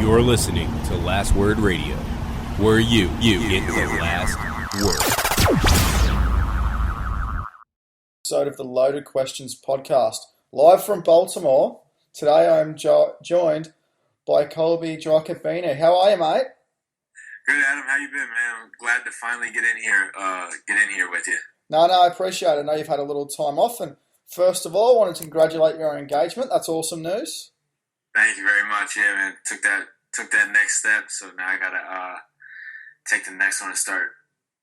You're listening to Last Word Radio, where you get the last word. Episode of the Loaded Questions podcast, live from Baltimore. Today I'm joined by Colby Giacubeno. How are you, mate? Good, Adam. How you been, man? I'm glad to finally get in here with you. No, I appreciate it. I know you've had a little time off, and first of all, I wanted to congratulate you on your engagement. That's awesome news. Thank you very much. Yeah, man. Took that next step, so now I gotta take the next one and start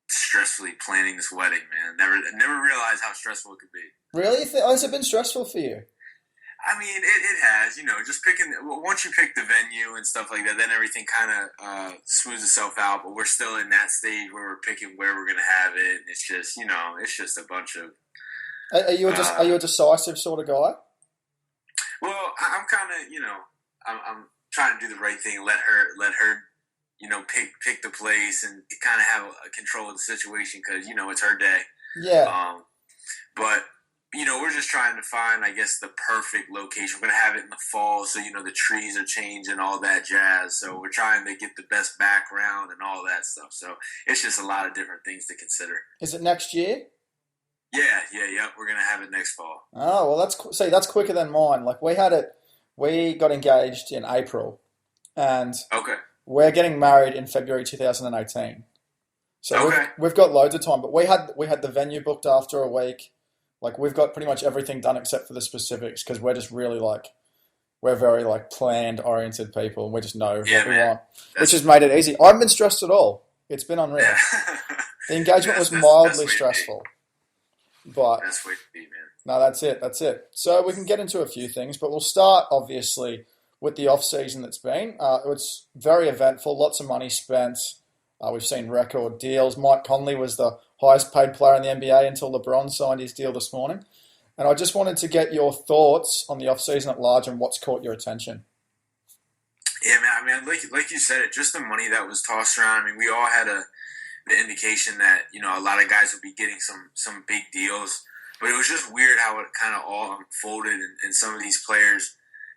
stressfully planning this wedding, man. Never realized how stressful it could be. Really? Has it been stressful for you? I mean, it has. Just picking. Once you pick the venue and stuff like that, then everything kind of smooths itself out. But we're still in that stage where we're picking where we're gonna have it. And it's just, it's just a bunch of. Are you a decisive sort of guy? Well, I'm kind of, I'm trying to do the right thing. Let her, pick the place and kind of have a control of the situation because it's her day. Yeah. But we're just trying to find, I guess, the perfect location. We're gonna have it in the fall, so the trees are changing, all that jazz. So we're trying to get the best background and all that stuff. So it's just a lot of different things to consider. Is it next year? Yeah. We're gonna have it next fall. Oh well, that's quicker than mine. Like we got engaged in April, and okay, we're getting married in February 2018. So okay. we've got loads of time. But we had the venue booked after a week. Like we've got pretty much everything done except for the specifics because we're just really we're very planned oriented people and we just know what we want, which has made it easy. I haven't been stressed at all. It's been unreal. Yeah. The engagement was mildly stressful. But that's way to be, man. No, that's it. So we can get into a few things, but we'll start obviously with the off season that's been. It's very eventful, lots of money spent. We've seen record deals. Mike Conley was the highest paid player in the NBA until LeBron signed his deal this morning. And I just wanted to get your thoughts on the off season at large and what's caught your attention. Yeah, man. I mean, like you said, just the money that was tossed around. I mean, we all had the indication that a lot of guys would be getting some big deals, but it was just weird how it kind of all unfolded. And some of these players,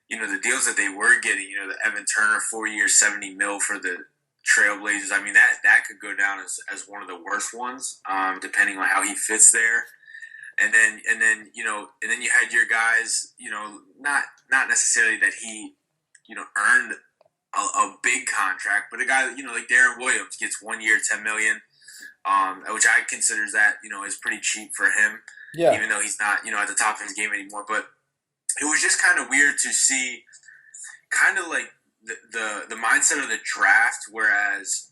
the deals that they were getting, the Evan Turner 4 years, $70 million for the Trailblazers. I mean, that could go down as one of the worst ones, depending on how he fits there. And then you had your guys, not necessarily that he, earned a big contract, but a guy, like Darren Williams gets 1 year, $10 million, which I consider that, is pretty cheap for him. Yeah. Even though he's not, at the top of his game anymore. But it was just kind of weird to see kind of like the mindset of the draft, whereas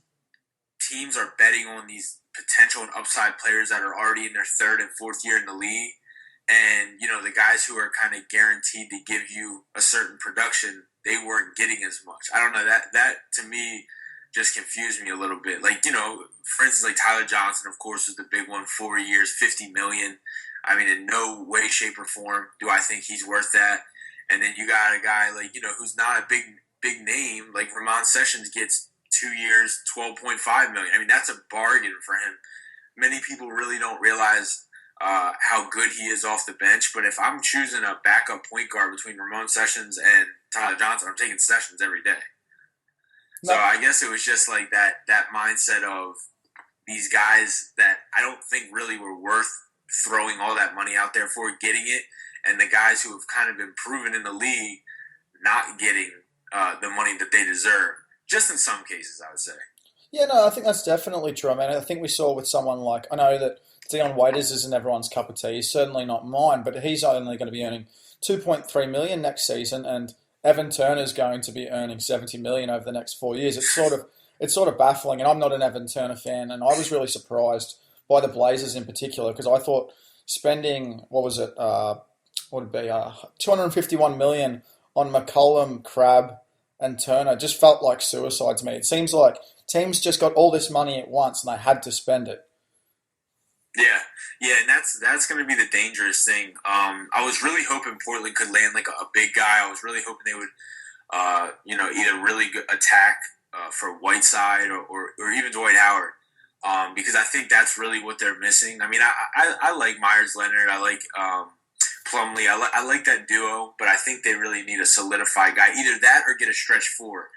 teams are betting on these potential and upside players that are already in their third and fourth year in the league. And, the guys who are kind of guaranteed to give you a certain production, they weren't getting as much. I don't know, that to me just confused me a little bit. For instance, Tyler Johnson, of course, was the big one, 4 years, $50 million. I mean, in no way, shape, or form do I think he's worth that. And then you got a guy who's not a big name, like Ramon Sessions gets 2 years, $12.5 million. I mean, that's a bargain for him. Many people really don't realize how good he is off the bench. But if I'm choosing a backup point guard between Ramon Sessions and Tyler Johnson, I'm taking Sessions every day. No. So I guess it was just like that mindset of these guys that I don't think really were worth throwing all that money out there for, getting it, and the guys who have kind of been proven in the league not getting the money that they deserve, just in some cases, I would say. Yeah, no, I think that's definitely true. I mean, I think we saw with someone I know that Dion Waiters isn't everyone's cup of tea. He's certainly not mine, but he's only going to be earning $2.3 million next season, and Evan Turner's going to be earning $70 million over the next 4 years. It's sort of baffling, and I'm not an Evan Turner fan, and I was really surprised by the Blazers in particular because I thought spending $251 million on McCollum, Crabbe, and Turner just felt like suicide to me. It seems like teams just got all this money at once and they had to spend it. Yeah, and that's going to be the dangerous thing. I was really hoping Portland could land a big guy. I was really hoping they would, either really good attack for Whiteside or even Dwight Howard, because I think that's really what they're missing. I mean, I like Myers Leonard. I like Plumlee. I like that duo, but I think they really need a solidified guy. Either that or get a stretch four.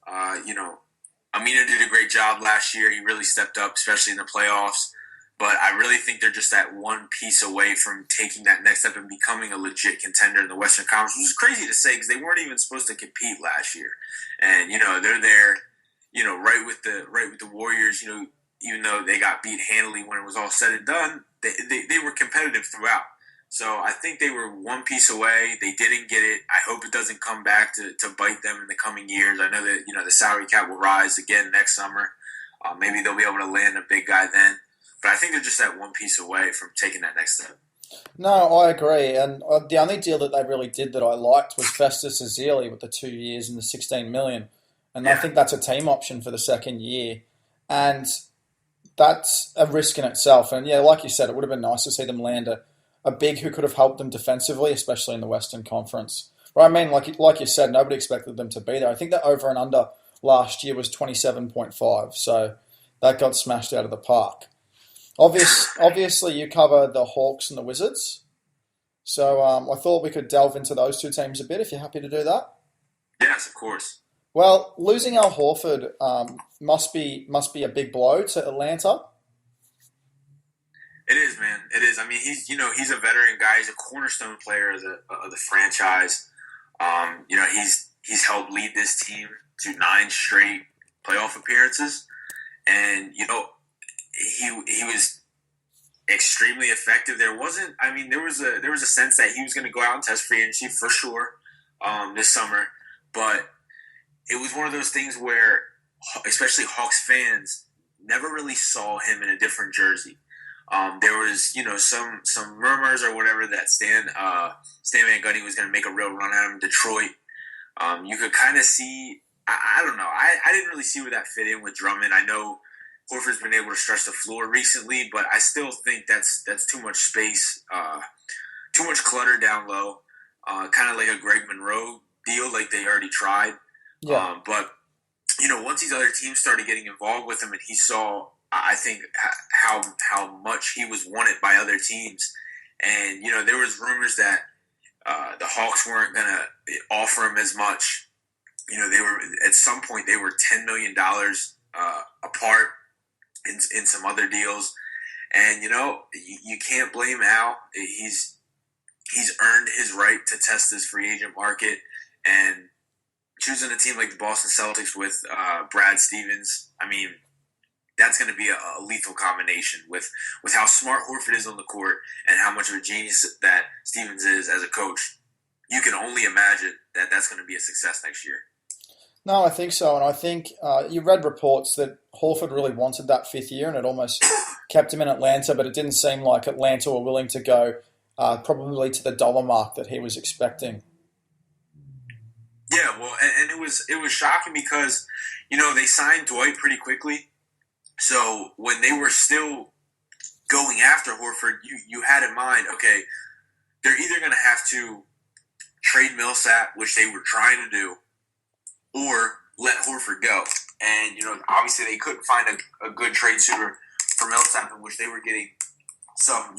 Amina did a great job last year. He really stepped up, especially in the playoffs. But I really think they're just that one piece away from taking that next step and becoming a legit contender in the Western Conference, which is crazy to say because they weren't even supposed to compete last year. And they're there, right with the Warriors. Even though they got beat handily when it was all said and done, they were competitive throughout. So I think they were one piece away. They didn't get it. I hope it doesn't come back to bite them in the coming years. I know that the salary cap will rise again next summer. Maybe they'll be able to land a big guy then. But I think they're just that one piece away from taking that next step. No, I agree. And the only deal that they really did that I liked was Festus Ezeli with the 2 years and the $16 million. And yeah. I think that's a team option for the second year. And that's a risk in itself. And yeah, like you said, it would have been nice to see them land a big who could have helped them defensively, especially in the Western Conference. But I mean, like you said, nobody expected them to be there. I think the over and under last year was 27.5. So that got smashed out of the park. Obviously, you cover the Hawks and the Wizards. So I thought we could delve into those two teams a bit, if you're happy to do that. Yes, of course. Well, losing Al Horford must be a big blow to Atlanta. It is, man. It is. I mean, he's a veteran guy. He's a cornerstone player of the franchise. He's helped lead this team to 9 straight playoff appearances, and he was extremely effective. There was a sense that he was going to go out and test free agency for sure this summer, but it was one of those things where, especially Hawks fans, never really saw him in a different jersey. There was some murmurs or whatever that Stan Van Gundy was going to make a real run at him in Detroit. You could kind of see. I don't know. I didn't really see where that fit in with Drummond. I know Horford's been able to stretch the floor recently, but I still think that's too much space, too much clutter down low, kind of like a Greg Monroe deal, like they already tried. Yeah. But once these other teams started getting involved with him, and he saw, I think, how much he was wanted by other teams, and there was rumors that the Hawks weren't gonna offer him as much. They were at some point they were $10 million apart in some other deals, and you can't blame Al. He's earned his right to test this free agent market, and choosing a team like the Boston Celtics with Brad Stevens, I mean, that's going to be a lethal combination with how smart Horford is on the court and how much of a genius that Stevens is as a coach. You can only imagine that that's going to be a success next year. No, I think so. And I think you read reports that Horford really wanted that 5th year and it almost kept him in Atlanta, but it didn't seem like Atlanta were willing to go probably to the dollar mark that he was expecting. Yeah, well, and it was shocking because, they signed Dwight pretty quickly. So when they were still going after Horford, you had in mind, okay, they're either going to have to trade Millsap, which they were trying to do, or let Horford go. And, obviously they couldn't find a good trade suitor for Millsap, in which they were getting some,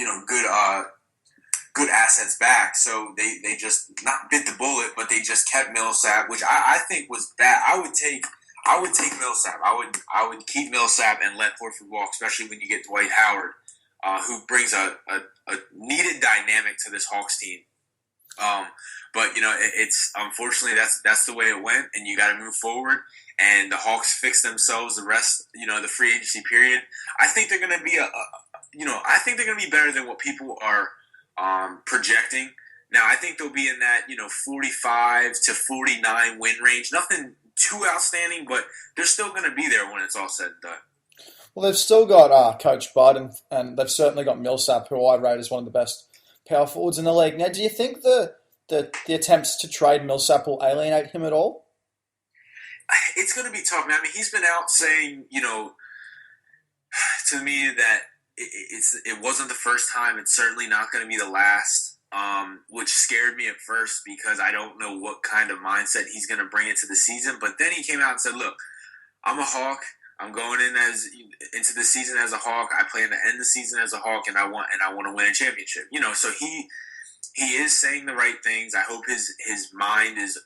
good assets back. So they just not bit the bullet, but they just kept Millsap, which I think was bad. I would take Millsap. I would keep Millsap and let Horford walk, especially when you get Dwight Howard, who brings a needed dynamic to this Hawks team. But it's unfortunately that's the way it went, and you got to move forward. And the Hawks fixed themselves the rest, the free agency period. I think they're going to be I think they're going to be better than what people are projecting. Now, I think they'll be in that 45 to 49 win range. Nothing too outstanding, but they're still going to be there when it's all said and done. Well, they've still got Coach Bud, and they've certainly got Millsap, who I rate as one of the best power forwards in the league. Now, do you think the attempts to trade Millsap will alienate him at all? It's going to be tough, man. I mean, he's been out saying, to me that it wasn't the first time. It's certainly not going to be the last, which scared me at first because I don't know what kind of mindset he's going to bring into the season. But then he came out and said, look, I'm a Hawk. I'm going into the season as a Hawk. I plan to end the season as a Hawk, and I want to win a championship. So he is saying the right things. I hope his mind is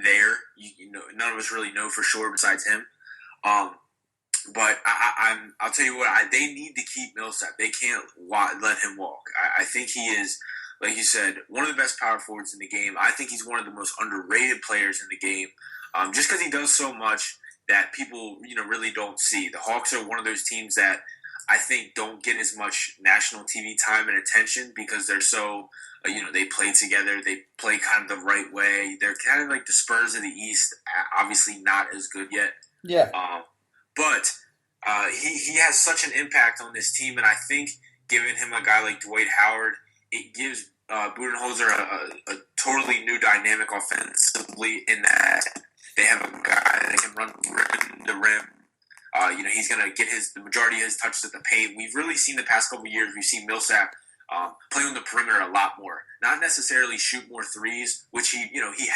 there. You know, none of us really know for sure besides him. But I'll tell you what, they need to keep Millsap. They can't let him walk. I think he is, like you said, one of the best power forwards in the game. I think he's one of the most underrated players in the game, just because he does so much that people, really don't see. The Hawks are one of those teams that I think don't get as much national TV time and attention because they're so, they play together. They play kind of the right way. They're kind of like the Spurs of the East, obviously not as good yet. Yeah. But he has such an impact on this team, and I think giving him a guy like Dwight Howard, it gives Budenholzer a totally new dynamic offensively in that they have a guy that can run the rim. He's going to get the majority of his touches at the paint. We've really seen the past couple of years, we've seen Millsap play on the perimeter a lot more. Not necessarily shoot more threes, which he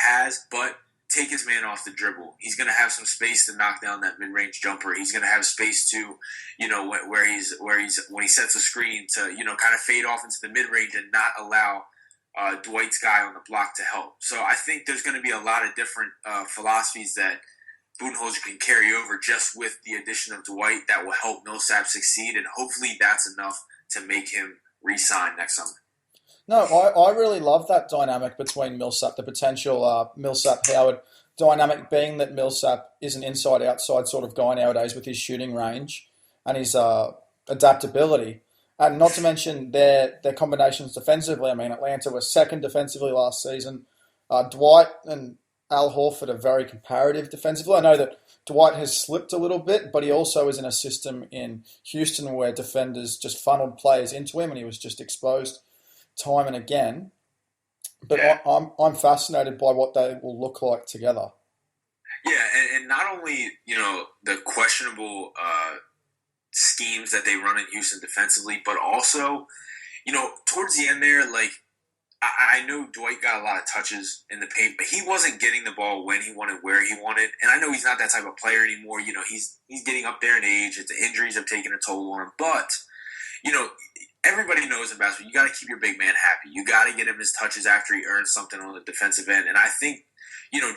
has, but take his man off the dribble. He's going to have some space to knock down that mid-range jumper. He's going to have space to, when he sets a screen to, kind of fade off into the mid-range and not allow Dwight's guy on the block to help. So I think there's going to be a lot of different philosophies that Budenholzer can carry over just with the addition of Dwight that will help Millsap succeed, and hopefully that's enough to make him re-sign next summer. No, I really love that dynamic between Millsap, the potential Millsap-Howard dynamic being that Millsap is an inside-outside sort of guy nowadays with his shooting range and his adaptability. And not to mention their combinations defensively. I mean, Atlanta was second defensively last season. Dwight and Al Horford are very comparative defensively. I know that Dwight has slipped a little bit, but he also is in a system in Houston where defenders just funneled players into him and he was just exposed time and again. But yeah. I'm fascinated by what they will look like together. Yeah, and not only, the questionable schemes that they run in Houston defensively, but also, towards the end there, like, I know Dwight got a lot of touches in the paint, but he wasn't getting the ball when he wanted, where he wanted. And I know he's not that type of player anymore. He's getting up there in age. The injuries have taken a toll on him. But, everybody knows in basketball, you got to keep your big man happy. You got to get him his touches after he earns something on the defensive end. And I think,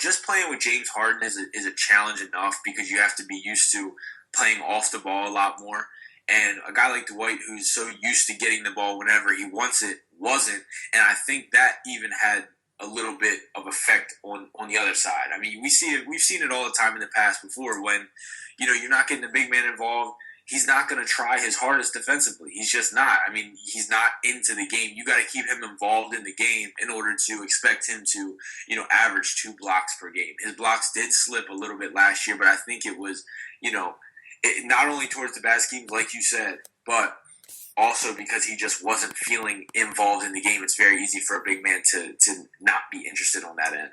just playing with James Harden is a challenge enough because you have to be used to playing off the ball a lot more. And a guy like Dwight, who's so used to getting the ball whenever he wants it, wasn't. And I think that even had a little bit of effect on the other side. I mean, we've seen it all the time in the past before when, you're not getting the big man involved. He's not going to try his hardest defensively. He's just not. I mean, he's not into the game. You got to keep him involved in the game in order to expect him to, average 2 blocks per game. His blocks did slip a little bit last year, but I think it was, not only towards the bad schemes, like you said, but also because he just wasn't feeling involved in the game. It's very easy for a big man to not be interested on that end.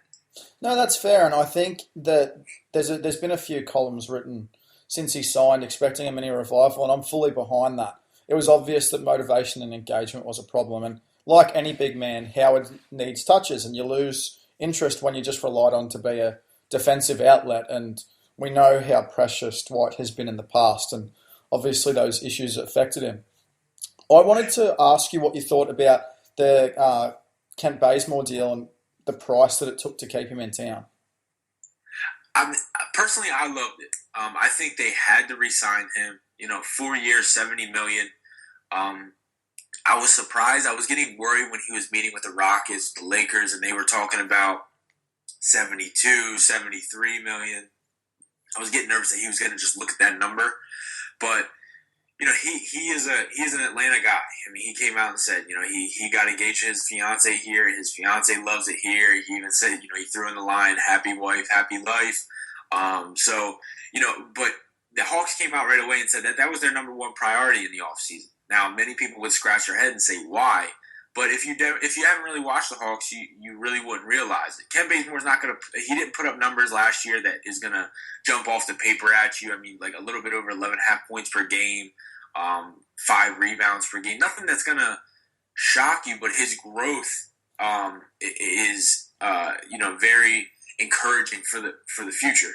No, that's fair, and I think that there's been a few columns written since he signed expecting a mini revival, and I'm fully behind that. It was obvious that motivation and engagement was a problem, and like any big man, Howard needs touches, and you lose interest when you just relied on to be a defensive outlet, and we know how precious Dwight has been in the past, and obviously those issues affected him. I wanted to ask you what you thought about the Kent Bazemore deal and the price that it took to keep him in town. Personally, I loved it. I think they had to re-sign him. 4 years, $70 million. I was surprised. I was getting worried when he was meeting with the Rockets, the Lakers, and they were talking about 72, 73 million. I was getting nervous that he was going to just look at that number, but he is an Atlanta guy. I mean, he came out and said, he got engaged to his fiance here. His fiance loves it here. He even said, he threw in the line, "Happy wife, happy life." But the Hawks came out right away and said that was their number one priority in the offseason. Now, many people would scratch their head and say, why? But if you haven't really watched the Hawks, you really wouldn't realize it. Kent Bazemore's not going to – he didn't put up numbers last year that is going to jump off the paper at you. I mean, like a little bit over 11.5 points per game, 5 rebounds per game. Nothing that's going to shock you, but his growth is very encouraging for the future.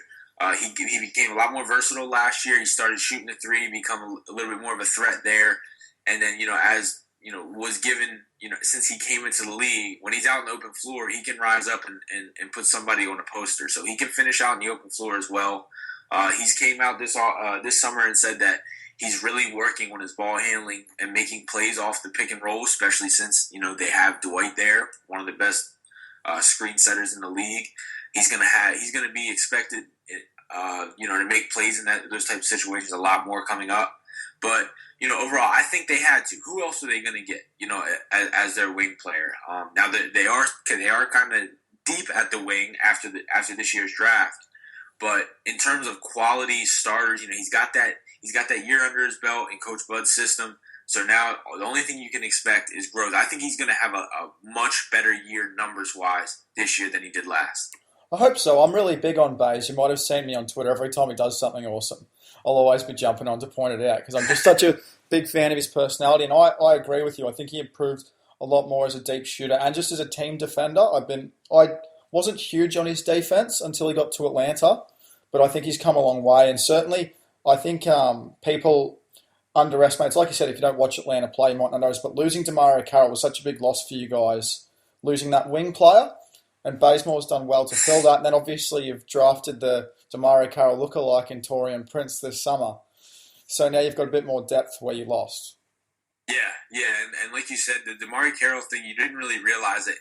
He became a lot more versatile last year. He started shooting the three, become a little bit more of a threat there. And then, as was given, since he came into the league, when he's out in the open floor, he can rise up and put somebody on a poster. So he can finish out in the open floor as well. He's came out this summer and said that he's really working on his ball handling and making plays off the pick and roll, especially since, they have Dwight there, one of the best screen setters in the league. He's going to be expected, to make plays in those type of situations a lot more coming up. But, overall, I think they had to. Who else are they going to get, as their wing player? Now that they are kind of deep at the wing after this year's draft. But in terms of quality starters, he's got that year under his belt in Coach Bud's system. So now the only thing you can expect is growth. I think he's going to have a much better year numbers-wise this year than he did last. I hope so. I'm really big on Baze. You might have seen me on Twitter. Every time he does something awesome, I'll always be jumping on to point it out because I'm just such a big fan of his personality. And I agree with you. I think he improved a lot more as a deep shooter and just as a team defender. I wasn't huge on his defense until he got to Atlanta, but I think he's come a long way. And certainly, I think people underestimate. It's like you said, if you don't watch Atlanta play, you might not notice. But losing DeMario Carroll was such a big loss for you guys. Losing that wing player. And Bazemore's done well to fill that. And then obviously you've drafted the DeMario Carroll lookalike in Taurean Prince this summer. So now you've got a bit more depth where you lost. Yeah. And like you said, the DeMario Carroll thing, you didn't really realize it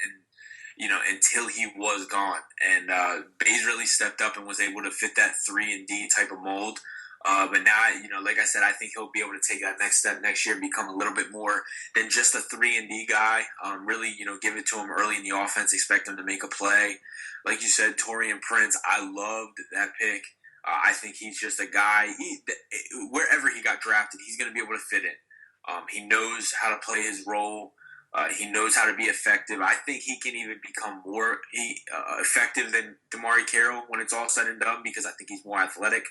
until he was gone. And Baze really stepped up and was able to fit that 3-and-D type of mold. But now, like I said, I think he'll be able to take that next step next year, become a little bit more than just a 3-and-D guy. Really, give it to him early in the offense, expect him to make a play. Like you said, Taurean Prince, I loved that pick. I think he's just a guy, wherever he got drafted, he's going to be able to fit in. He knows how to play his role. He knows how to be effective. I think he can even become more effective than DeMario Carroll when it's all said and done because I think he's more athletic.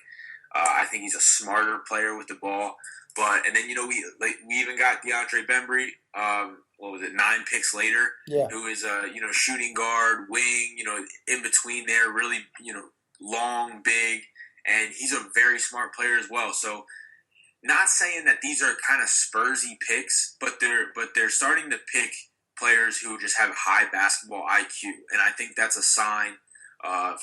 I think he's a smarter player with the ball. And then, we even got DeAndre Bembry, 9 picks later, who is a, shooting guard, wing, in between there, really, long, big, and he's a very smart player as well. So not saying that these are kind of Spursy picks, but they're starting to pick players who just have high basketball IQ. And I think that's a sign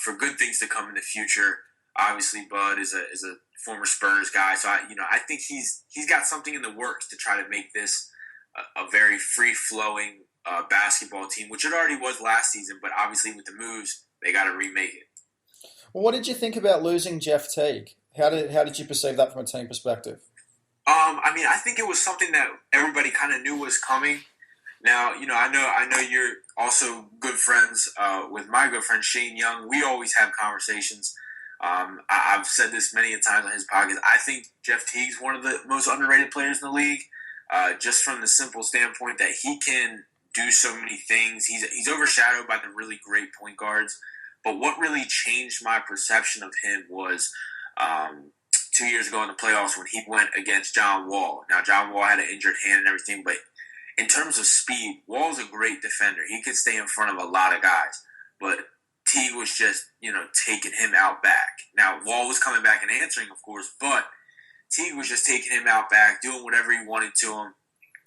for good things to come in the future. Obviously, Bud is a former Spurs guy, so I think he's got something in the works to try to make this a very free-flowing basketball team, which it already was last season. But obviously, with the moves, they got to remake it. Well, what did you think about losing Jeff Teague? How did you perceive that from a team perspective? I think it was something that everybody kind of knew was coming. Now, I know you're also good friends with my good friend Shane Young. We always have conversations. I've said this many a times on his podcast. I think Jeff Teague's one of the most underrated players in the league, just from the simple standpoint that he can do so many things. He's overshadowed by the really great point guards. But what really changed my perception of him was 2 years ago in the playoffs when he went against John Wall. Now, John Wall had an injured hand and everything, but in terms of speed, Wall's a great defender. He could stay in front of a lot of guys. But Teague was just, taking him out back. Now, Wall was coming back and answering, of course, but Teague was just taking him out back, doing whatever he wanted to him.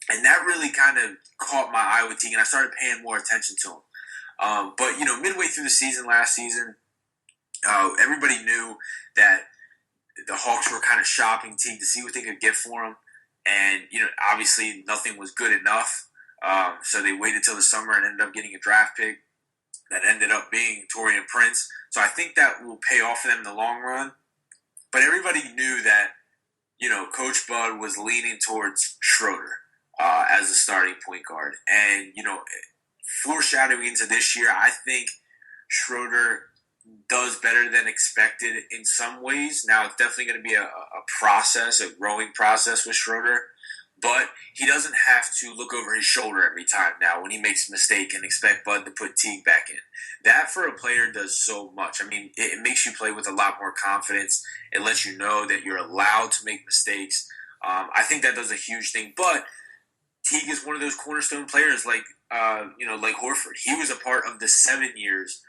And that really kind of caught my eye with Teague, and I started paying more attention to him. But midway through the season, last season, everybody knew that the Hawks were kind of shopping Teague to see what they could get for him. And, obviously nothing was good enough. So they waited till the summer and ended up getting a draft pick that ended up being Taurean Prince. So I think that will pay off for them in the long run. But everybody knew that, Coach Bud was leaning towards Schroeder as a starting point guard. And, foreshadowing into this year, I think Schroeder does better than expected in some ways. Now, it's definitely going to be a process, a growing process with Schroeder. But he doesn't have to look over his shoulder every time now when he makes a mistake and expect Bud to put Teague back in. That for a player does so much. It makes you play with a lot more confidence. It lets you know that you're allowed to make mistakes. I think that does a huge thing. But Teague is one of those cornerstone players like Horford. He was a part of the 7 years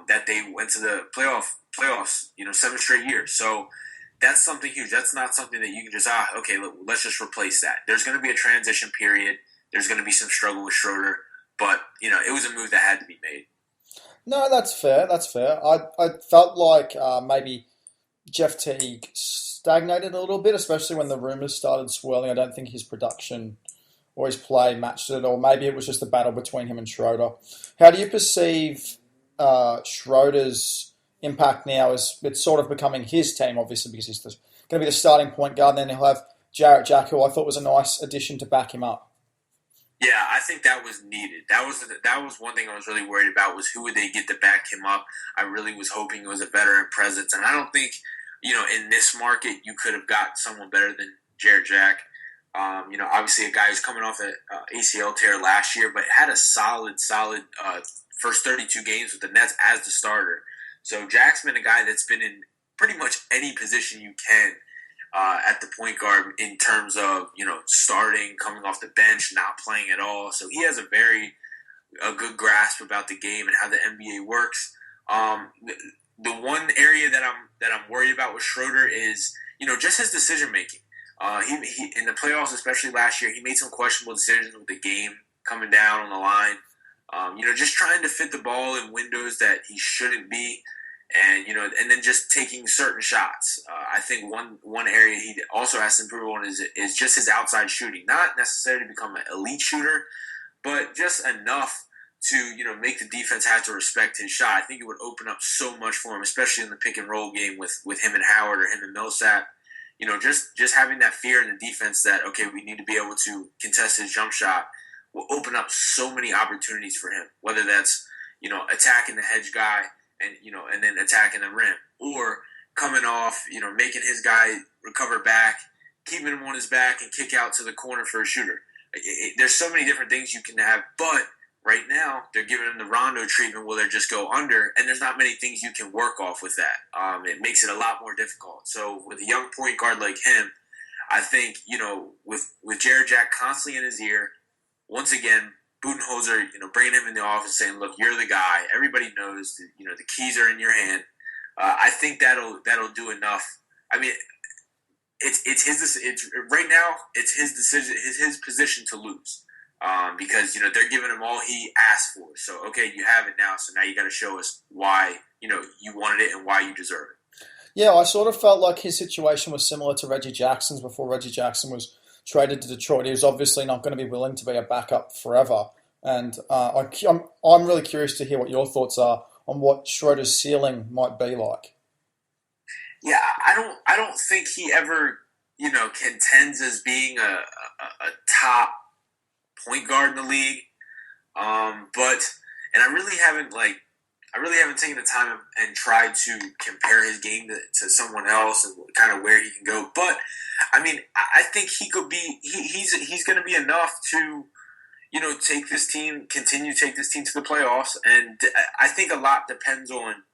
that they went to the playoffs, 7 straight years. So that's something huge. That's not something that you can just, let's just replace that. There's going to be a transition period. there's going to be some struggle with Schroeder. But, it was a move that had to be made. No, that's fair. That's fair. I felt like maybe Jeff Teague stagnated a little bit, especially when the rumours started swirling. I don't think his production or his play matched it, or maybe it was just a battle between him and Schroeder. How do you perceive Schroeder's impact now as it's sort of becoming his team, obviously, because he's going to be the starting point guard, and then he'll have Jarrett Jack, who I thought was a nice addition to back him up. Yeah, I think that was needed. That was one thing I was really worried about, was who would they get to back him up. I really was hoping it was a veteran presence, and I don't think, in this market you could have got someone better than Jarrett Jack. Obviously a guy who's coming off an ACL tear last year, but had a solid first 32 games with the Nets as the starter. So Jack's been a guy that's been in pretty much any position you can at the point guard in terms of, starting, coming off the bench, not playing at all. So he has a good grasp about the game and how the NBA works. The one area that I'm worried about with Schroeder is, just his decision making. He in the playoffs, especially last year, he made some questionable decisions with the game coming down on the line. Just trying to fit the ball in windows that he shouldn't be, and then just taking certain shots. I think one area he also has to improve on is just his outside shooting. Not necessarily become an elite shooter, but just enough to make the defense have to respect his shot. I think it would open up so much for him, especially in the pick and roll game with him and Howard or him and Millsap. Just having that fear in the defense that, okay, we need to be able to contest his jump shot will open up so many opportunities for him, whether that's, attacking the hedge guy and then attacking the rim, or coming off, making his guy recover back, keeping him on his back and kick out to the corner for a shooter. There's so many different things you can have, but right now they're giving him the Rondo treatment where they just go under, and there's not many things you can work off with that. It makes it a lot more difficult. So with a young point guard like him, I think, with Jarrett Jack constantly in his ear, once again, Budenholzer, bringing him in the office saying, look, you're the guy. Everybody knows that, the keys are in your hand. I think that'll do enough. I mean, right now it's his decision, his position to lose. Because, they're giving him all he asked for. So, okay, you have it now, so now you got to show us why, you wanted it and why you deserve it. Yeah, I sort of felt like his situation was similar to Reggie Jackson's before Reggie Jackson was traded to Detroit. He was obviously not going to be willing to be a backup forever. And I'm really curious to hear what your thoughts are on what Schroeder's ceiling might be like. Yeah, I don't think he ever, contends as being a top point guard in the league. And I really haven't taken the time and tried to compare his game to someone else and kind of where he can go. But I mean, I think he could be. He's going to be enough to, continue to take this team to the playoffs. And I think a lot depends on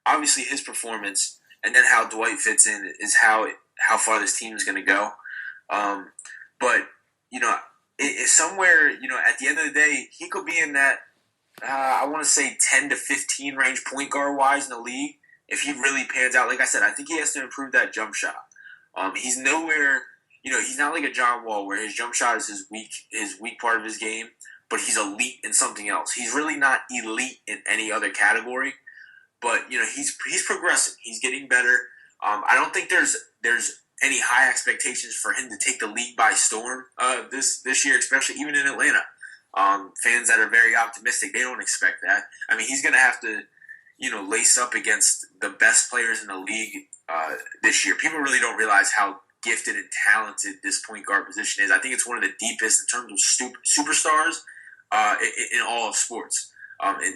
obviously his performance, and then how Dwight fits in is how far this team is going to go. But it's somewhere, at the end of the day, he could be in that. I want to say 10 to 15 range point guard wise in the league if he really pans out. Like I said, I think he has to improve that jump shot. He's nowhere, he's not like a John Wall where his jump shot is his weak part of his game, but he's elite in something else. He's really not elite in any other category, but he's progressing. He's getting better. I don't think there's any high expectations for him to take the league by storm this year, especially even in Atlanta. Fans that are very optimistic, they don't expect that. I mean, he's going to have to, lace up against the best players in the league this year. People really don't realize how gifted and talented this point guard position is. I think it's one of the deepest in terms of superstars in all of sports,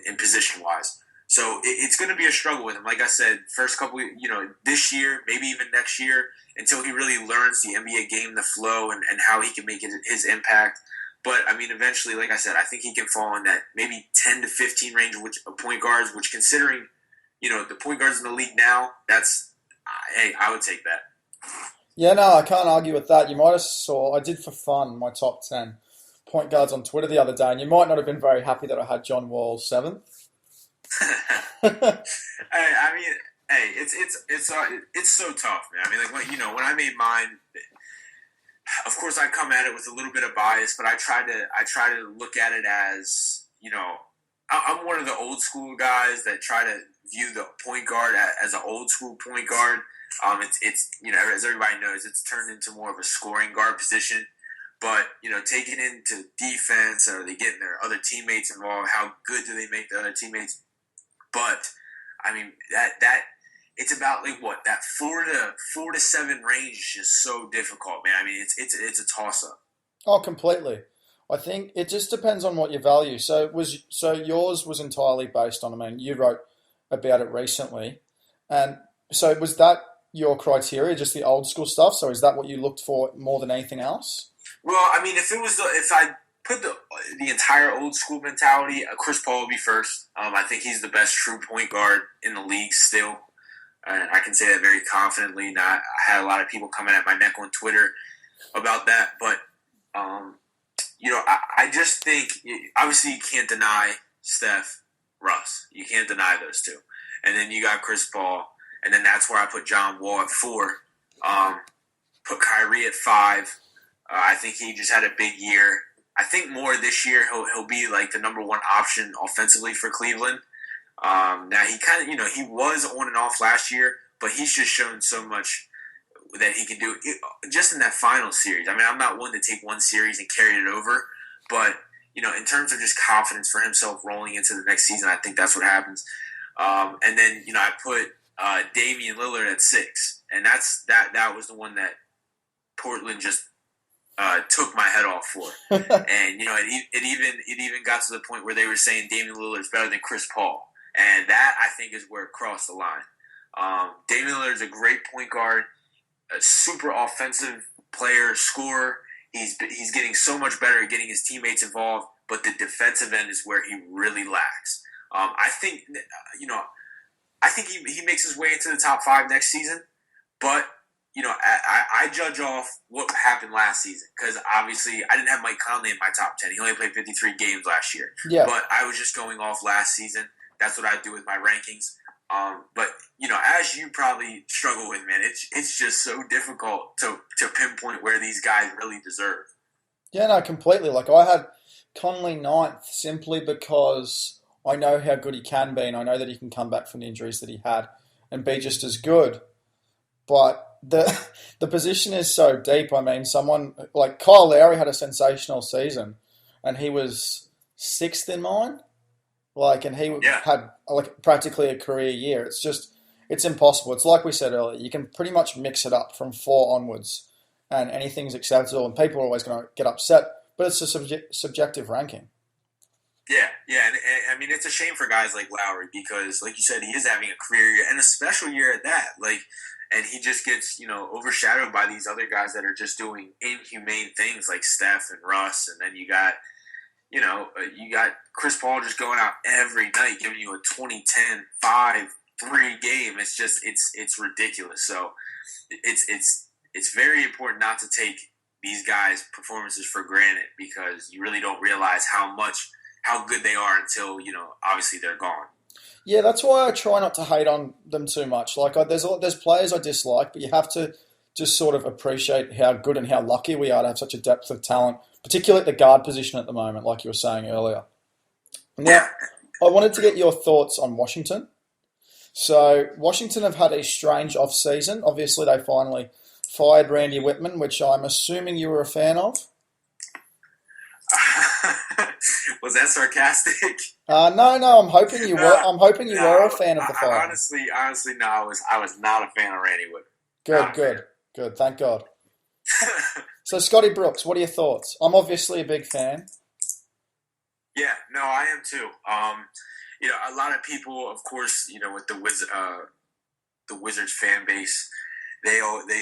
in position-wise. So it's going to be a struggle with him. Like I said, first couple, this year, maybe even next year, until he really learns the NBA game, the flow, and how he can make it his impact. But, I mean, eventually, like I said, I think he can fall in that maybe 10 to 15 range of point guards, which considering, the point guards in the league now, I would take that. Yeah, no, I can't argue with that. You might have saw, I did for fun, my top 10 point guards on Twitter the other day, and you might not have been very happy that I had John Wall 7th. I mean, hey, it's so tough, man. I mean, like when I made mine, of course, I come at it with a little bit of bias, but I try to look at it as, I'm one of the old school guys that try to view the point guard as an old school point guard. It's as everybody knows, it's turned into more of a scoring guard position. But, taking into defense, are they getting their other teammates involved? How good do they make the other teammates? But, I mean, that it's about that 4 to 7 range is just so difficult, man. I mean, it's a toss up. Oh, completely. I think it just depends on what you value. So yours was entirely based on. I mean, you wrote about it recently, and so was that your criteria, just the old school stuff? So is that what you looked for more than anything else? Well, I mean, if I put the entire old school mentality, Chris Paul would be first. I think he's the best true point guard in the league still. And I can say that very confidently. Now, I had a lot of people coming at my neck on Twitter about that, but I just think obviously you can't deny Steph, Russ. You can't deny those two, and then you got Chris Paul, and then that's where I put John Wall at 4. Put Kyrie at 5. I think he just had a big year. I think more this year he'll be like the number one option offensively for Cleveland. Now he kind of, he was on and off last year, but he's just shown so much that he can do just in that final series. I mean, I'm not one to take one series and carry it over, but in terms of just confidence for himself rolling into the next season, I think that's what happens. And then I put Damian Lillard at 6, and that was the one that Portland just took my head off for. And it even got to the point where they were saying Damian Lillard is better than Chris Paul. And that, I think, is where it crossed the line. Damian Lillard is a great point guard, a super offensive player, scorer. He's getting so much better at getting his teammates involved, but the defensive end is where he really lacks. I think he makes his way into the top 5 next season, but I judge off what happened last season because obviously I didn't have Mike Conley in my top 10. He only played 53 games last year. Yeah. But I was just going off last season. That's what I do with my rankings. But as you probably struggle with, man, it's just so difficult to pinpoint where these guys really deserve. Yeah, no, completely. Like I had Conley 9th simply because I know how good he can be, and I know that he can come back from the injuries that he had and be just as good. But the position is so deep. I mean, someone like Kyle Lowry had a sensational season, and he was 6th in mine. And he had practically a career year. It's impossible. It's like we said earlier. You can pretty much mix it up from 4 onwards, and anything's acceptable. And people are always going to get upset, but it's a subjective ranking. Yeah, and I mean, it's a shame for guys like Lowry because, like you said, he is having a career year and a special year at that. And he just gets, overshadowed by these other guys that are just doing inhumane things like Steph and Russ. And then you got Chris Paul just going out every night, giving you a 20-10, 5-3 game. It's just, it's ridiculous. So it's very important not to take these guys' performances for granted because you really don't realize how good they are until, obviously they're gone. Yeah, that's why I try not to hate on them too much. There's players I dislike, but you have to just sort of appreciate how good and how lucky we are to have such a depth of talent, particularly at the guard position at the moment, like you were saying earlier. Now, I wanted to get your thoughts on Washington. So, Washington have had a strange off-season. Obviously, they finally fired Randy Whitman, which I'm assuming you were a fan of. Was that sarcastic? No. I'm hoping you were. I'm hoping you were a fan of the fire. Honestly, no. I was not a fan of Randy Whitman. Good. Thank God. So, Scotty Brooks, what are your thoughts? I'm obviously a big fan. Yeah, no, I am too. A lot of people, of course, with the Wizards fan base, they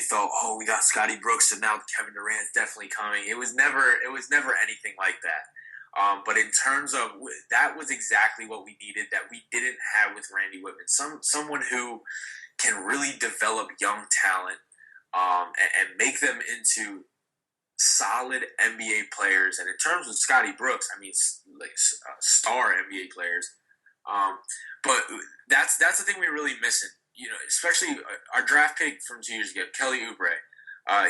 thought, we got Scotty Brooks, and now Kevin Durant's definitely coming. It was never anything like that. But in terms of that was exactly what we needed that we didn't have with Randy Whitman. Someone who can really develop young talent and make them into solid NBA players. And in terms of Scotty Brooks, I mean, star NBA players. But that's the thing we're really missing. Especially our draft pick from 2 years ago, Kelly Oubre.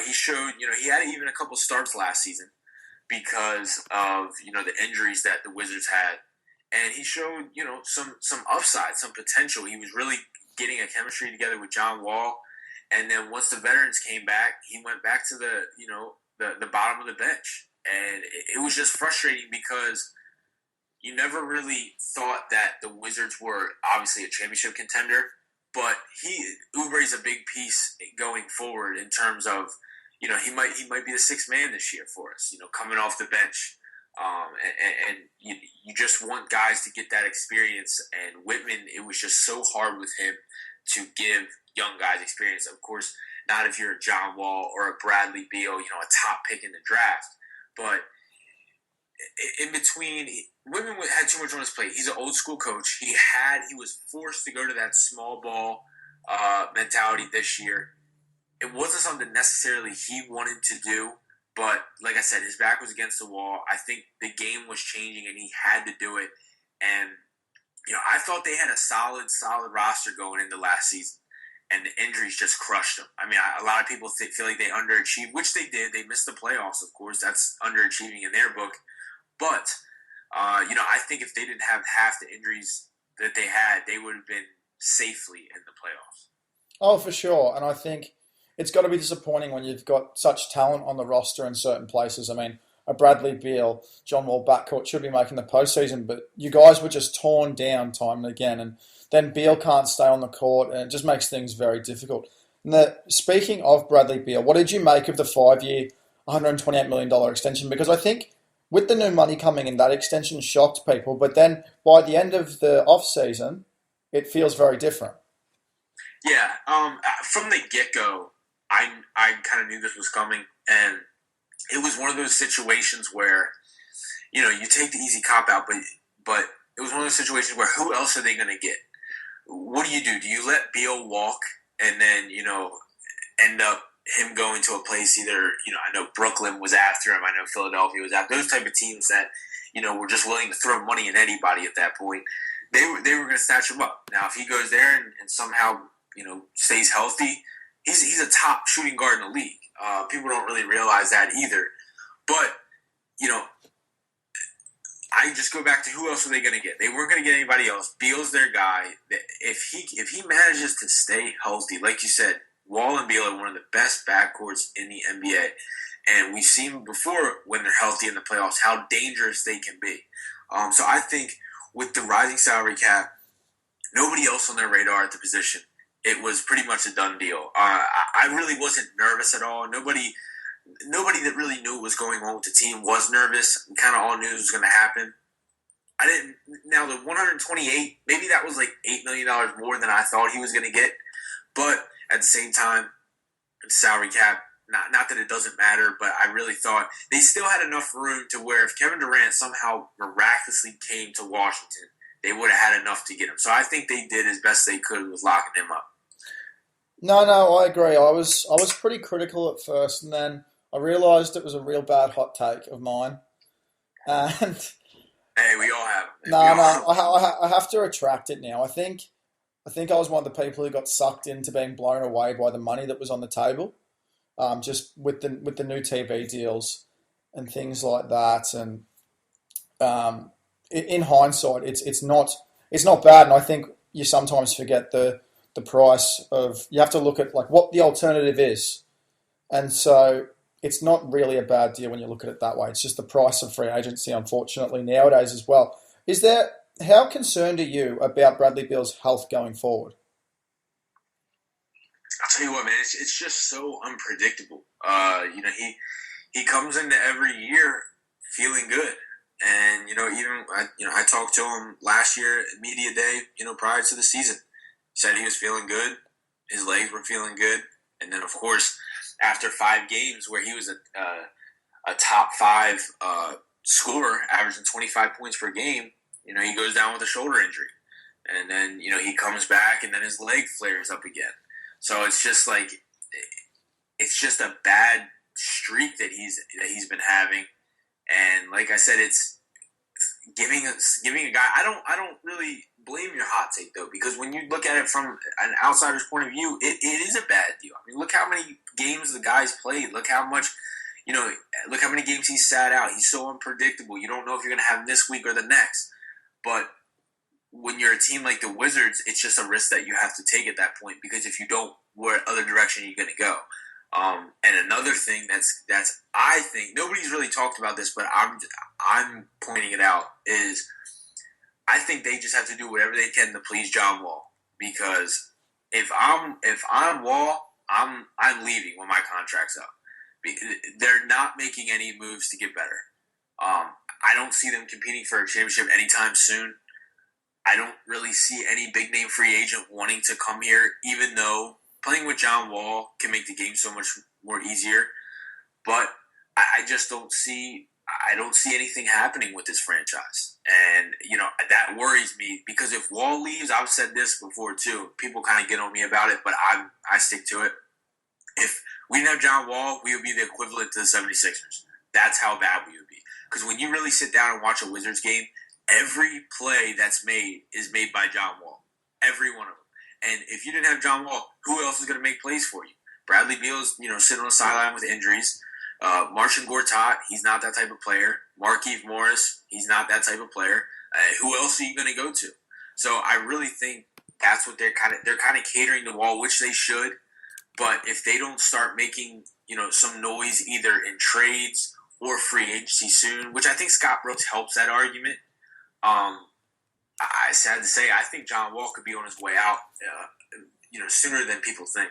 He showed, he had even a couple starts last season because of, the injuries that the Wizards had. And he showed, some upside, some potential. He was really getting a chemistry together with John Wall. And then once the veterans came back, he went back to the bottom of the bench. And it was just frustrating because you never really thought that the Wizards were obviously a championship contender, but Oubre's a big piece going forward in terms of, he might be the sixth man this year for us, coming off the bench. And you just want guys to get that experience. And Whitman, it was just so hard with him to give young guys experience. Of course, not if you're a John Wall or a Bradley Beal, a top pick in the draft. But in between, Whitman had too much on his plate. He's an old school coach. He was forced to go to that small ball mentality this year. It wasn't something necessarily he wanted to do, but like I said, his back was against the wall. I think the game was changing, and he had to do it. And I thought they had a solid roster going into last season, and the injuries just crushed them. I mean, a lot of people feel like they underachieved, which they did. They missed the playoffs, of course. That's underachieving in their book. But I think if they didn't have half the injuries that they had, they would have been safely in the playoffs. Oh, for sure. And I think it's got to be disappointing when you've got such talent on the roster in certain places. I mean, a Bradley Beal, John Wall backcourt should be making the postseason, but you guys were just torn down time and again. And then Beal can't stay on the court, and it just makes things very difficult. And speaking of Bradley Beal, what did you make of the 5-year, $128 million extension? Because I think with the new money coming in, that extension shocked people. But then by the end of the offseason, it feels very different. Yeah. From the get-go, I kind of knew this was coming. And it was one of those situations where, you take the easy cop-out, but it was one of those situations where who else are they going to get? What do? Do you let Beal walk and then, end up him going to a place either, I know Brooklyn was after him. I know Philadelphia was after those type of teams that, were just willing to throw money at anybody at that point. They were going to snatch him up. Now, if he goes there and somehow, stays healthy, he's a top shooting guard in the league. People don't really realize that either. But, I just go back to who else are they going to get? They weren't going to get anybody else. Beal's their guy. If he manages to stay healthy, like you said, Wall and Beal are one of the best backcourts in the NBA. And we've seen before when they're healthy in the playoffs how dangerous they can be. So I think with the rising salary cap, nobody else on their radar at the position, it was pretty much a done deal. I really wasn't nervous at all. Nobody that really knew what was going on with the team was nervous. We kind of all knew it was going to happen. Now the 128, maybe that was like $8 million more than I thought he was going to get. But at the same time, salary cap, not that it doesn't matter, but I really thought they still had enough room to where if Kevin Durant somehow miraculously came to Washington, they would have had enough to get him. So I think they did as best they could with locking him up. No, I agree. I was pretty critical at first, and then I realised it was a real bad hot take of mine. And hey, we all have. I have to retract it now. I think I was one of the people who got sucked into being blown away by the money that was on the table, just with the new TV deals and things like that. And in hindsight, it's not bad. And I think you sometimes forget the price of. You have to look at like what the alternative is, and so it's not really a bad deal when you look at it that way. It's just the price of free agency, unfortunately, nowadays as well. How concerned are you about Bradley Beal's health going forward? I'll tell you what, man, it's just so unpredictable. He comes into every year feeling good. And, I talked to him last year at media day, prior to the season. He said he was feeling good. His legs were feeling good. And then, of course, after 5 games where he was a top 5 scorer, averaging 25 points per game, he goes down with a shoulder injury. And then, he comes back and then his leg flares up again. So it's just like, it's just a bad streak that he's been having. And like I said, it's giving a guy, I don't really blame your hot take though, because when you look at it from an outsider's point of view, it is a bad deal. I mean, look how many games the guy's played. Look how much, look how many games he's sat out. He's so unpredictable. You don't know if you're going to have him this week or the next. But when you're a team like the Wizards, it's just a risk that you have to take at that point, because if you don't, what other direction are you going to go? And another thing that's I think nobody's really talked about this, but I'm pointing it out, is I think they just have to do whatever they can to please John Wall, because if I'm Wall, I'm leaving when my contract's up. They're not making any moves to get better. I don't see them competing for a championship anytime soon. I don't really see any big name free agent wanting to come here, even though playing with John Wall can make the game so much more easier. But I just don't see anything happening with this franchise. And, that worries me, because if Wall leaves, I've said this before too, people kind of get on me about it, but I stick to it. If we didn't have John Wall, we would be the equivalent to the 76ers. That's how bad we would be. Because when you really sit down and watch a Wizards game, every play that's made is made by John Wall. Every one of them. And if you didn't have John Wall, who else is going to make plays for you? Bradley Beal's, sitting on the sideline with injuries. Marcin Gortat, he's not that type of player. Markieff Morris, he's not that type of player. Who else are you going to go to? So I really think that's what they're kind of catering to Wall, which they should. But if they don't start making, some noise either in trades or free agency soon, which I think Scott Brooks helps that argument. I sad to say, I think John Wall could be on his way out, sooner than people think.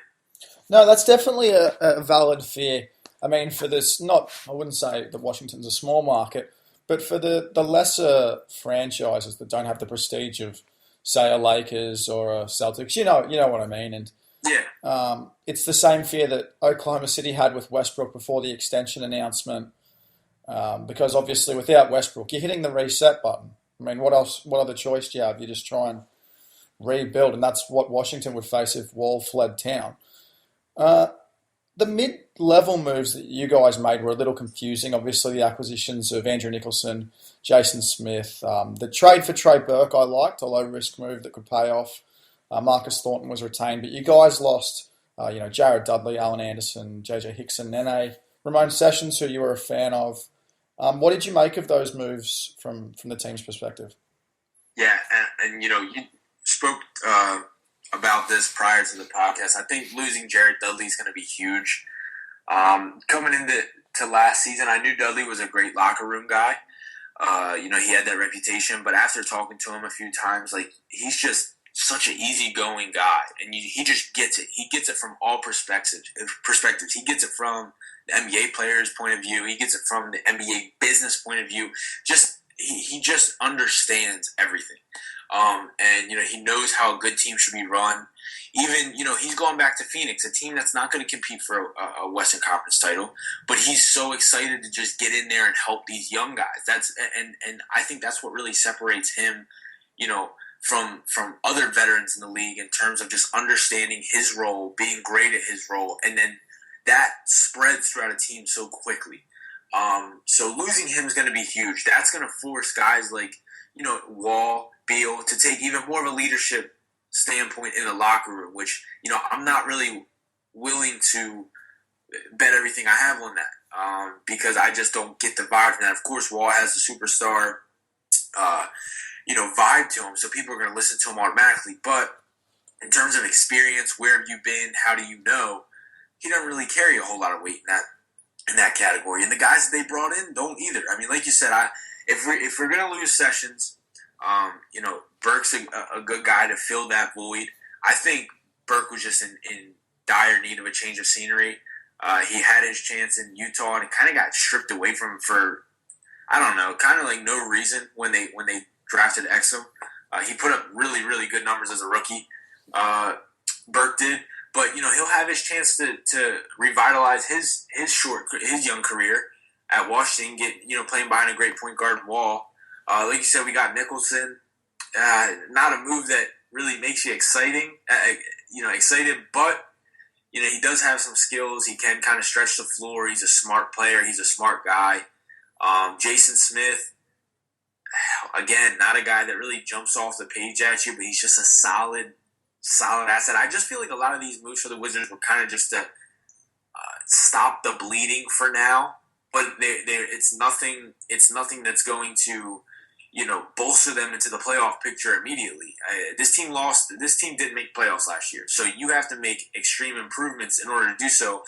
No, that's definitely a valid fear. I mean, for this, I wouldn't say that Washington's a small market, but for the lesser franchises that don't have the prestige of, say, a Lakers or a Celtics, you know what I mean. And yeah, it's the same fear that Oklahoma City had with Westbrook before the extension announcement, because obviously without Westbrook, you're hitting the reset button. I mean, what else? What other choice do you have? You just try and rebuild, and that's what Washington would face if Wall fled town. The mid-level moves that you guys made were a little confusing. Obviously, the acquisitions of Andrew Nicholson, Jason Smith, the trade for Trey Burke I liked, a low-risk move that could pay off. Marcus Thornton was retained, but you guys lost, Jared Dudley, Alan Anderson, JJ Hickson, Nene, Ramon Sessions, who you were a fan of. What did you make of those moves from the team's perspective? Yeah, and you spoke about this prior to the podcast. I think losing Jared Dudley is going to be huge. Coming into last season, I knew Dudley was a great locker room guy. He had that reputation, but after talking to him a few times, he's just such an easygoing guy, and he just gets it. He gets it from all perspectives. He gets it from the NBA player's point of view. He gets it from the NBA business point of view. He just understands everything. And he knows how a good team should be run. Even, he's going back to Phoenix, a team that's not going to compete for a Western Conference title, but he's so excited to just get in there and help these young guys. And I think that's what really separates him, from other veterans in the league, in terms of just understanding his role, being great at his role, and then that spreads throughout a team so quickly. So losing him is going to be huge. That's going to force guys like, Wall, Beal, to take even more of a leadership standpoint in the locker room, which, I'm not really willing to bet everything I have on that, because I just don't get the vibe from that. Of course, Wall has the superstar, vibe to him, so people are going to listen to him automatically. But in terms of experience, where have you been? How do you know? He doesn't really carry a whole lot of weight in that category. And the guys that they brought in don't either. I mean, like you said, if we're going to lose Sessions, Burke's a good guy to fill that void. I think Burke was just in dire need of a change of scenery. He had his chance in Utah, and it kind of got stripped away from him for, I don't know, kind of like no reason when they drafted Exum. He put up really, really good numbers as a rookie. Burke did. But, he'll have his chance to revitalize his young career at Washington, playing behind a great point guard Wall. Like you said, we got Nicholson. Not a move that really makes you excited, but, he does have some skills. He can kind of stretch the floor. He's a smart player. He's a smart guy. Jason Smith, again, not a guy that really jumps off the page at you, but he's just a solid asset. I just feel like a lot of these moves for the Wizards were kind of just to stop the bleeding for now, but it's nothing. It's nothing that's going to, bolster them into the playoff picture immediately. This team lost. This team didn't make playoffs last year, so you have to make extreme improvements in order to do so,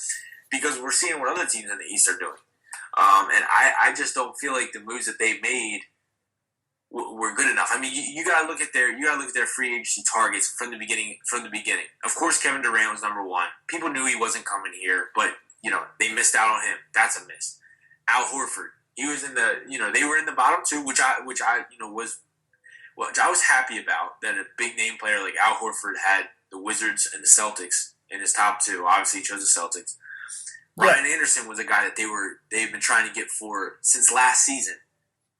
because we're seeing what other teams in the East are doing, and I just don't feel like the moves that they made were good enough. I mean, you gotta look at their free agency targets from the beginning. Of course, Kevin Durant was number one. People knew he wasn't coming here, but they missed out on him. That's a miss. Al Horford, he was in the they were in the bottom two, which I was happy about, that a big name player like Al Horford had the Wizards and the Celtics in his top two. Obviously, he chose the Celtics. Ryan Anderson was a guy that they've been trying to get for since last season.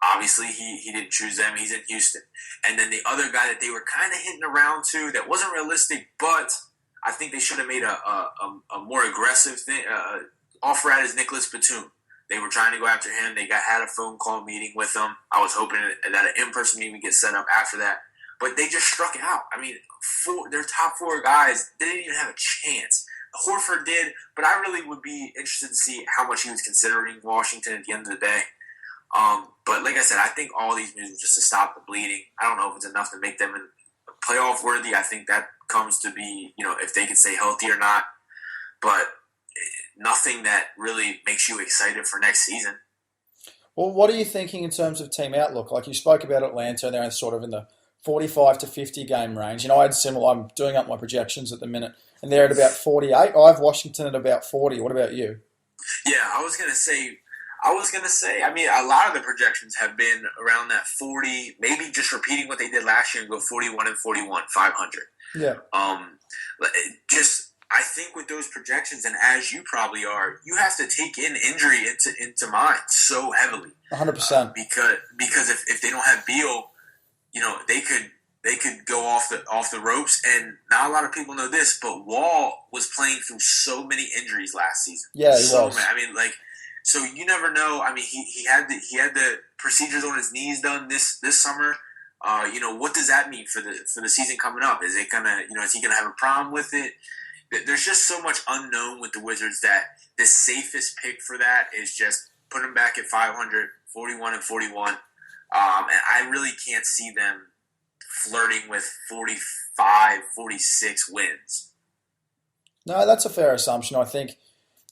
Obviously, he didn't choose them. He's in Houston. And then the other guy that they were kind of hitting around to that wasn't realistic, but I think they should have made a more aggressive offer at is Nicholas Batum. They were trying to go after him. They had a phone call meeting with him. I was hoping that an in-person meeting would get set up after that. But they just struck out. I mean, their top four guys, they didn't even have a chance. Horford did, but I really would be interested to see how much he was considering Washington at the end of the day. But like I said, I think all these moves just to stop the bleeding. I don't know if it's enough to make them playoff worthy. I think that comes to be, if they can stay healthy or not. But nothing that really makes you excited for next season. Well, what are you thinking in terms of team outlook? Like you spoke about Atlanta, they're sort of in the 45 to 50 game range. I had similar. I'm doing up my projections at the minute, and they're at about 48. I have Washington at about 40. What about you? Yeah, I was gonna say. I mean, a lot of the projections have been around that 40. Maybe just repeating what they did last year and go 41 and 41, 500. Yeah. I think with those projections, and as you probably are, you have to take in injury into mind so heavily. 100%. Because if they don't have Beal, they could go off the ropes. And not a lot of people know this, but Wall was playing through so many injuries last season. Yeah, he was. I mean, so you never know. I mean, he had the procedures on his knees done this summer. What does that mean for the season coming up? Is it gonna is he gonna have a problem with it? There's just so much unknown with the Wizards that the safest pick for that is just put them back at 500, 41 and 41. And I really can't see them flirting with 45, 46 wins. No, that's a fair assumption. I think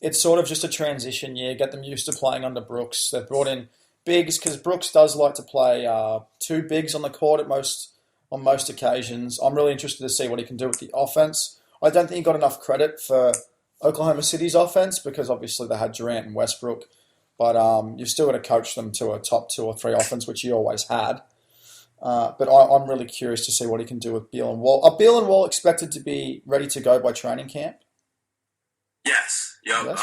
it's sort of just a transition year. Get them used to playing under Brooks. They've brought in bigs because Brooks does like to play two bigs on the court on most occasions. I'm really interested to see what he can do with the offense. I don't think he got enough credit for Oklahoma City's offense because obviously they had Durant and Westbrook, but you've still got to coach them to a top 2 or 3 offense, which he always had. But I'm really curious to see what he can do with Beal and Wall. Are Beal and Wall expected to be ready to go by training camp? Yes. Yep. Yes.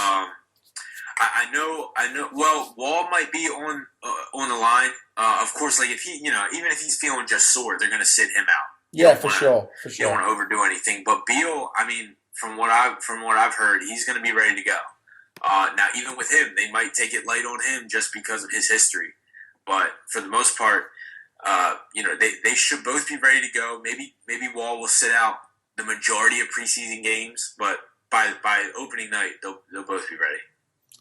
I know. Well, Wall might be on the line. Of course, like if he, even if he's feeling just sore, they're going to sit him out. Yeah, for sure. You don't want to overdo anything. But Beal, I mean, from what I've heard, he's going to be ready to go. Now, even with him, they might take it light on him just because of his history. But for the most part, they should both be ready to go. Maybe Wall will sit out the majority of preseason games, but by opening night, they'll both be ready.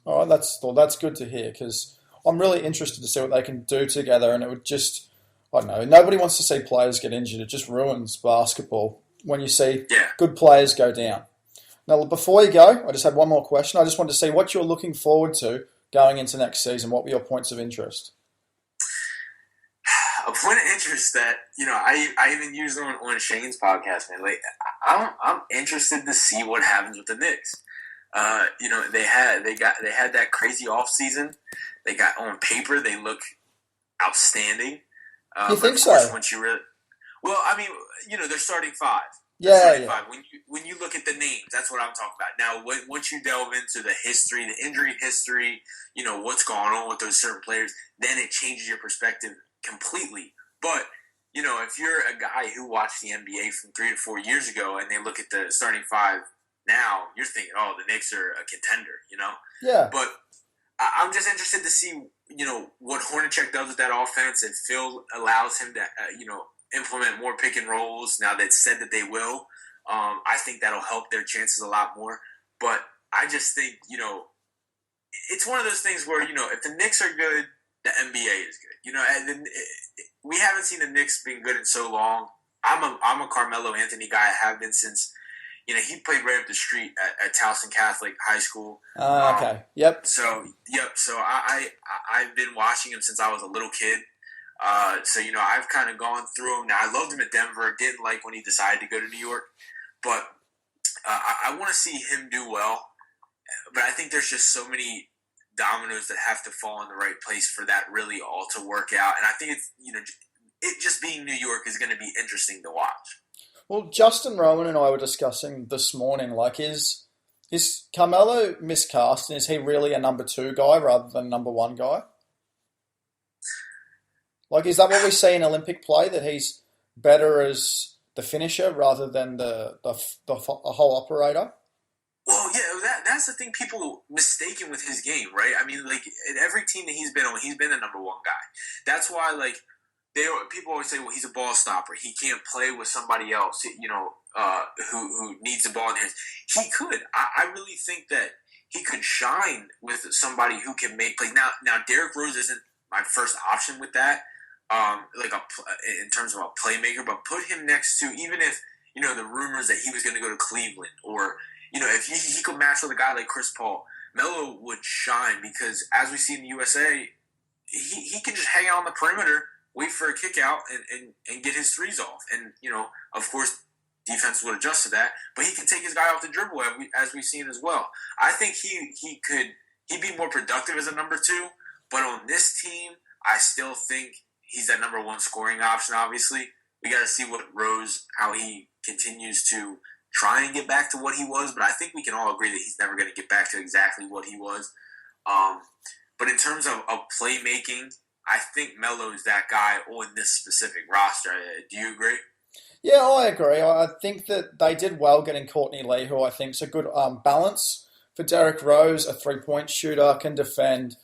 Oh, that's good to hear because I'm really interested to see what they can do together, and it would just. I don't know. Nobody wants to see players get injured. It just ruins basketball when you see good players go down. Now, before you go, I just had one more question. I just wanted to see what you're looking forward to going into next season. What were your points of interest? A point of interest that, I even used on Shane's podcast, man. Like, I'm interested to see what happens with the Knicks. They had that crazy offseason. They got on paper, they look outstanding. You think so? Once you really, well, I mean, they're starting 5. Yeah. Five. When you look at the names, that's what I'm talking about. Now, once you delve into the history, the injury history, what's going on with those certain players, then it changes your perspective completely. But if you're a guy who watched the NBA from 3 to 4 years ago, and they look at the starting 5 now, you're thinking, oh, the Knicks are a contender, Yeah. But I'm just interested to see, what Hornacek does with that offense. If Phil allows him to, implement more pick and rolls, now they've said that they will, I think that'll help their chances a lot more. But I just think, it's one of those things where, if the Knicks are good, the NBA is good. And we haven't seen the Knicks being good in so long. I'm a Carmelo Anthony guy. I have been since, he played right up the street at Towson Catholic High School. Okay. Yep. So I've been watching him since I was a little kid. I've kind of gone through him. Now, I loved him at Denver. Didn't like when he decided to go to New York. But I want to see him do well. But I think there's just so many dominoes that have to fall in the right place for that really all to work out. And I think it's, it just being New York is going to be interesting to watch. Well, Justin Rowan and I were discussing this morning, is Carmelo miscast, and is he really a number 2 guy rather than number 1 guy? Is that what we see in Olympic play, that he's better as the finisher rather than the whole operator? Well, yeah, that's the thing people mistaken with his game, right? I mean, in every team that he's been on, he's been the number 1 guy. That's why, people always say, well, he's a ball stopper. He can't play with somebody else, who needs the ball in his. He could. I really think that he could shine with somebody who can make plays. Now, Derrick Rose isn't my first option with that, in terms of a playmaker, but put him next to, even if, the rumors that he was going to go to Cleveland, or, if he could match with a guy like Chris Paul, Melo would shine, because as we see in the USA, he can just hang out on the perimeter, wait for a kick out, and get his threes off. And, of course, defense would adjust to that, but he can take his guy off the dribble, as we've seen as well. I think he'd be more productive as a number 2, but on this team, I still think he's that number 1 scoring option, obviously. We got to see how he continues to try and get back to what he was, but I think we can all agree that he's never going to get back to exactly what he was. But in terms of playmaking, I think Melo is that guy on this specific roster. Do you agree? Yeah, I agree. I think that they did well getting Courtney Lee, who I think is a good balance for Derrick Rose, a 3-point shooter, can defend,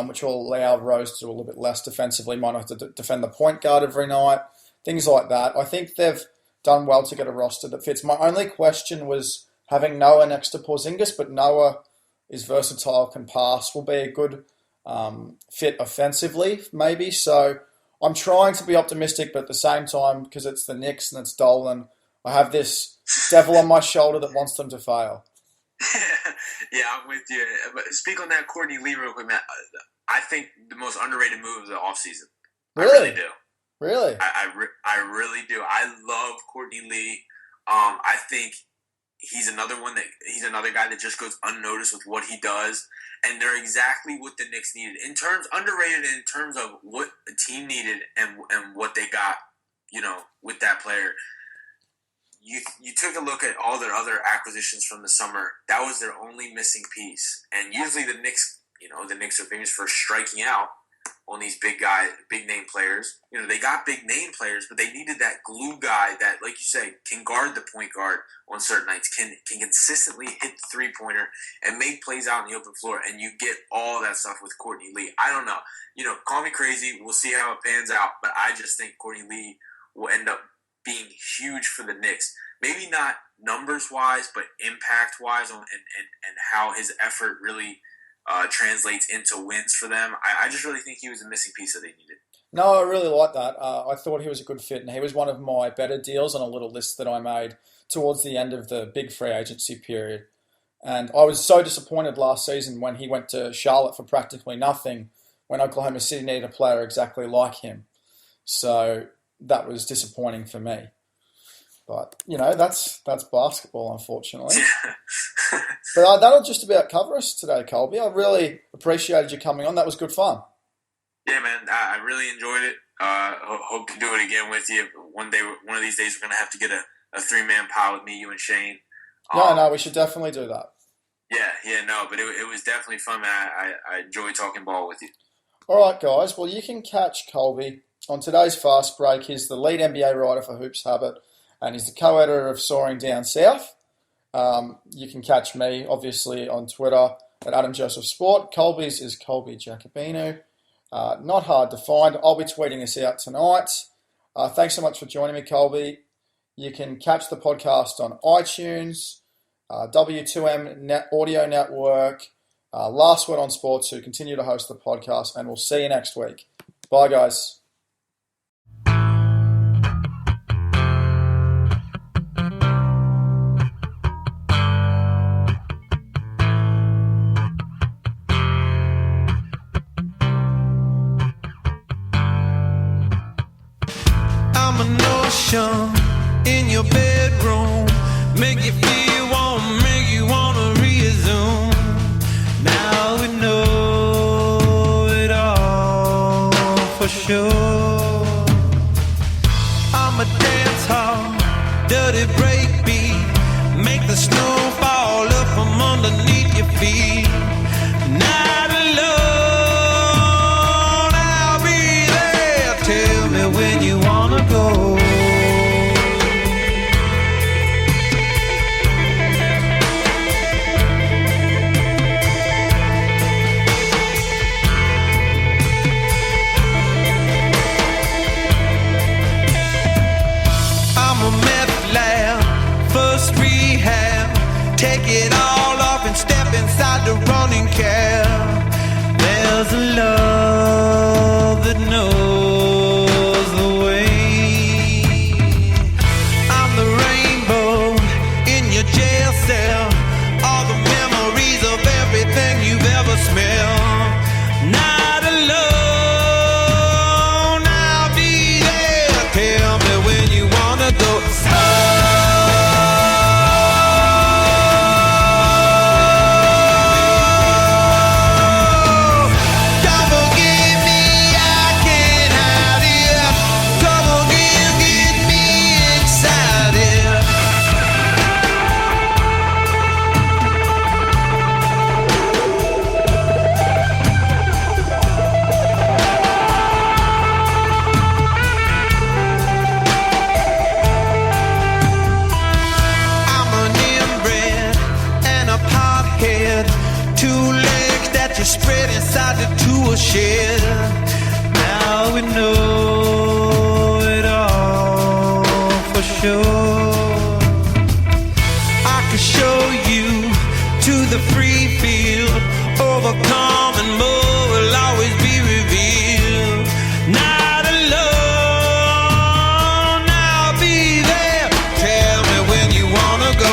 which will allow Rose to do a little bit less defensively, might not have to defend the point guard every night, things like that. I think they've done well to get a roster that fits. My only question was having Noah next to Porzingis, but Noah is versatile, can pass, will be a good fit offensively, maybe. So I'm trying to be optimistic, but at the same time, because it's the Knicks and it's Dolan, I have this devil on my shoulder that wants them to fail. Yeah, I'm with you. But speak on that Courtney Lee real quick, man. I think the most underrated move of the offseason. Really? I really do. Really? I really do. I love Courtney Lee. I think he's another guy that just goes unnoticed with what he does, and they're exactly what the Knicks needed. Underrated in terms of what the team needed and what they got, with that player. You took a look at all their other acquisitions from the summer. That was their only missing piece. And usually the Knicks are famous for striking out on these big name players. They got big name players, but they needed that glue guy that, like you say, can guard the point guard on certain nights, can consistently hit the 3-pointer and make plays out on the open floor. And you get all that stuff with Courtney Lee. I don't know. Call me crazy. We'll see how it pans out. But I just think Courtney Lee will end up being huge for the Knicks. Maybe not numbers-wise, but impact-wise and how his effort really translates into wins for them. I just really think he was a missing piece that they needed. No, I really like that. I thought he was a good fit, and he was one of my better deals on a little list that I made towards the end of the big free agency period. And I was so disappointed last season when he went to Charlotte for practically nothing, when Oklahoma City needed a player exactly like him. So that was disappointing for me. But, that's basketball, unfortunately. But that'll just about cover us today, Colby. I really appreciated you coming on. That was good fun. Yeah, man. I really enjoyed it. Hope to do it again with you. One of these days, we're going to have to get a 3-man pile with me, you, and Shane. No, we should definitely do that. But it was definitely fun, man. I enjoyed talking ball with you. All right, guys. Well, you can catch Colby on today's Fast Break. He's the lead NBA writer for Hoops Habit, and he's the co-editor of Soaring Down South. You can catch me, obviously, on Twitter at Adam Joseph Sport. Colby's is Colby Giacubeno. Not hard to find. I'll be tweeting this out tonight. Thanks so much for joining me, Colby. You can catch the podcast on iTunes, W2M Audio Network, Last Word on Sports, who continue to host the podcast, and we'll see you next week. Bye, guys. I'm a notion in your bedroom, make you feel warm, make you wanna resume. Now we know it all for sure. I'm a dance hall, dirty breakbeat, make the snow fall up from underneath your feet. Not alone, I'll be there. Tell me when you wanna go. Take it all off and step inside the running cab. There's a love that knows the way. I'm the rainbow in your jail cell, all the memories of everything you've ever smelled. Not alone, I'll be there. Tell me when you wanna go. Spread inside the tool shed. Now we know it all for sure. I can show you to the free field. Overcome and more will always be revealed. Not alone, I'll be there. Tell me when you wanna go.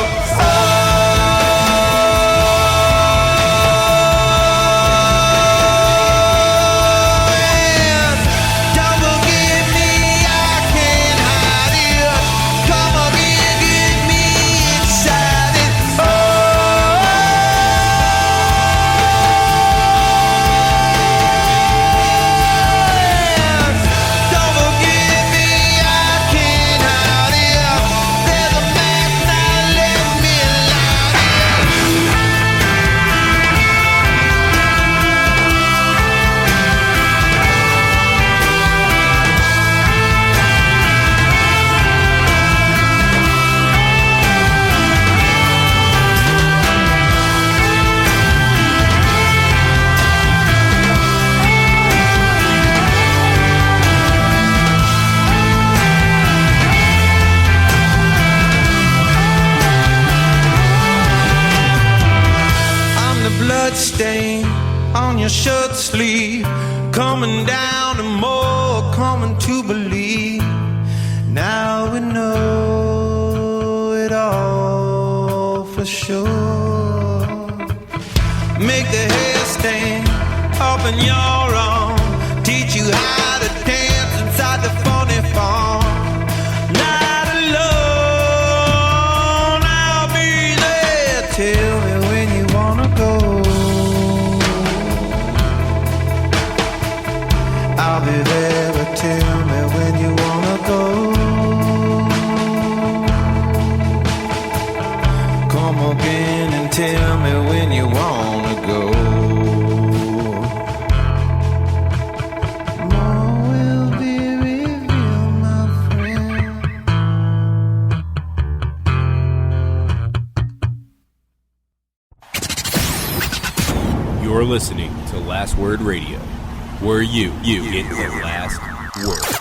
Stain on your shirt sleeve, coming down and more, coming to believe. Now we know it all for sure. Make the hair stand up in your arm, teach you how to dance inside the funny farm. Not alone, I'll be there. Tell me when you wanna go. I'll be there, but tell me when you wanna go. Come again and tell me when you wanna go. More will be revealed, my friend. You're listening to Last Word Radio, where you get the last word.